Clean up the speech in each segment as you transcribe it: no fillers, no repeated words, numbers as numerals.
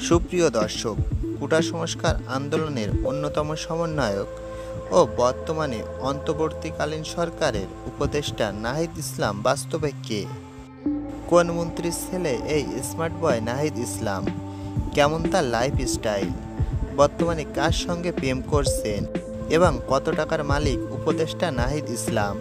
সুপ্রিয় দর্শক, কোটা সংস্কার আন্দোলনের অন্যতম সমন্বয়ক ও বর্তমানে অন্তর্বর্তীকালীন সরকারের উপদেষ্টা নাহিদ ইসলাম বাস্তবে কে? কোন মন্ত্রীর ছেলে এই স্মার্ট বয় নাহিদ ইসলাম? কেমন তার লাইফস্টাইল? বর্তমানে কার সঙ্গে প্রেম করছেন এবং কত টাকার মালিক উপদেষ্টা নাহিদ ইসলাম?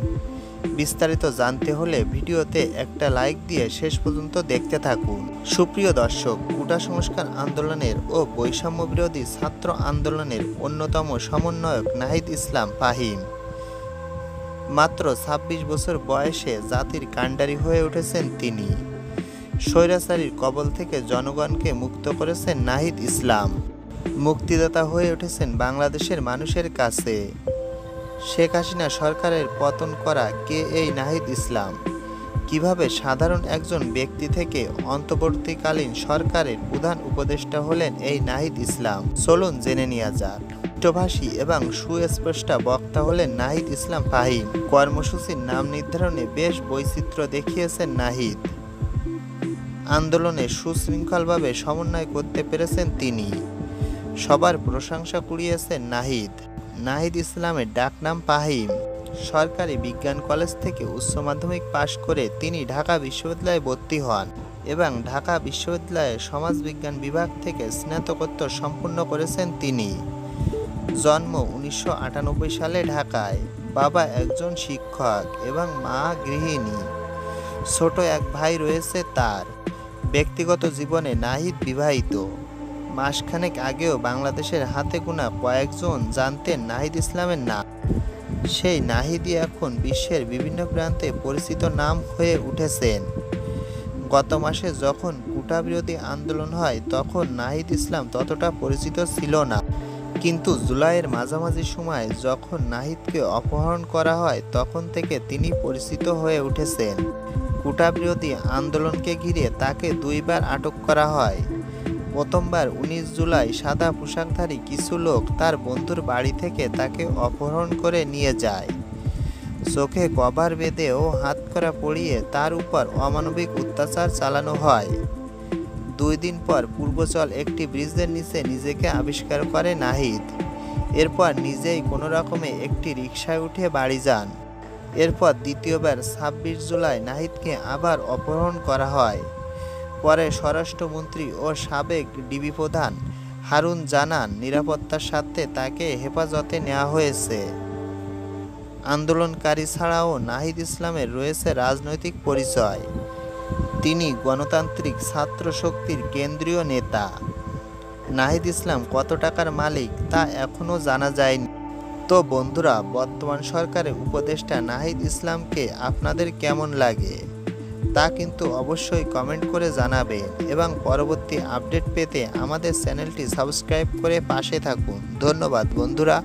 বিস্তারিত জানতে হলে ভিডিওতে একটা লাইক দিয়ে শেষ পর্যন্ত দেখতে থাকুন। সুপ্রিয় দর্শক, কোটা সংস্কার আন্দোলনের ও বৈষম্য বিরোধী ছাত্র আন্দোলনের অন্যতম সমন্বয়ক নাহিদ ইসলাম ফাহিম মাত্র ২৬ বছর বয়সে জাতির কাণ্ডারি হয়ে উঠেছেন তিনি। স্বৈরাচারীর কবল থেকে জনগণকে মুক্ত করেছেন নাহিদ ইসলাম। মুক্তিদাতা হয়ে উঠেছেন বাংলাদেশের মানুষের কাছে। শেখ হাসিনা সরকারের পতন করা কে এই নাহিদ ইসলাম? কিভাবে সাধারণ একজন ব্যক্তি থেকে অন্তর্বর্তীকালীন সরকারের প্রধান উপদেষ্টা হলেন এই নাহিদ ইসলাম? চলুন জেনে নেওয়া যাক। মিষ্টভাষী এবং সুস্পষ্ট বক্তা হলেন নাহিদ ইসলাম ফাহিম। কর্মসূচির নাম নির্ধারণে বেশ বৈচিত্র্য দেখিয়েছেন নাহিদ। আন্দোলনে সুশৃঙ্খলভাবে সমন্বয় করতে পেরেছেন তিনি। সবার প্রশংসা কুড়িয়েছেন নাহিদ। নাহিদ ইসলামের ডাকনাম ফাহিম। সরকারি বিজ্ঞান কলেজ থেকে উচ্চ মাধ্যমিক পাশ করে তিনি ঢাকা বিশ্ববিদ্যালয়ে ভর্তি হন এবং ঢাকা বিশ্ববিদ্যালয়ের সমাজবিজ্ঞান বিভাগ থেকে স্নাতকোত্তর সম্পূর্ণ করেছেন তিনি। জন্ম ১৯৯৮ সালে ঢাকায়। বাবা একজন শিক্ষক এবং মা গৃহিণী। ছোট এক ভাই রয়েছে তার। ব্যক্তিগত জীবনে নাহিদ বিবাহিত। মাসখানেক আগেও বাংলাদেশের হাতে গোনা কয়েকজন জানতেন নাহিদ ইসলামের নাম। সেই নাহিদই এখন বিশ্বের বিভিন্ন প্রান্তে পরিচিত নাম হয়ে উঠেছেন। গত মাসে যখন কোটা বিরোধী আন্দোলন হয় তখন নাহিদ ইসলাম ততটা পরিচিত ছিল না, কিন্তু জুলাইয়ের মাঝামাঝি সময় যখন নাহিদকে অপহরণ করা হয় তখন থেকে তিনি পরিচিত হয়ে উঠেছেন। কোটা বিরোধী আন্দোলনকে ঘিরে তাকে দুইবার আটক করা হয়। প্রথমবার ১৯ জুলাই সাদা পোশাকধারী কিছু লোক তার বন্ধুর বাড়ি থেকে তাকে অপহরণ করে নিয়ে যায়। চোখে কভার বেঁধে ও হাতকড়া পরিয়ে তার উপর অমানবিক অত্যাচার চালানো হয়। ২ দিন পর পূর্বচল একটি ব্রিজের নিচে নিজেকে আবিষ্কার করে নাহিদ। এরপর নিজেই কোনো রকমে একটি রিকশায় উঠে বাড়ি যান। এরপর দ্বিতীয়বার ২৬ জুলাই নাহিদকে আবার অপহরণ করা হয়। পরে স্বরাষ্ট্রমন্ত্রী ও সাবেক ডিবি প্রধান হারুন জানান নিরাপত্তার স্বার্থে তাকে হেফাজতে নেওয়া হয়েছে। আন্দোলনকারী ছাড়াও নাহিদ ইসলামের রয়েছে রাজনৈতিক পরিচয়। তিনি গণতান্ত্রিক ছাত্র শক্তির কেন্দ্রীয় নেতা। নাহিদ ইসলাম কত টাকার মালিক তা এখনও জানা যায়নি। তো বন্ধুরা, বর্তমান সরকারের উপদেষ্টা নাহিদ ইসলামকে আপনাদের কেমন লাগে তা কিন্তু অবশ্যই কমেন্ট করে জানাবেন এবং পরবর্তী আপডেট পেতে আমাদের চ্যানেলটি সাবস্ক্রাইব করে পাশে থাকুন। ধন্যবাদ বন্ধুরা।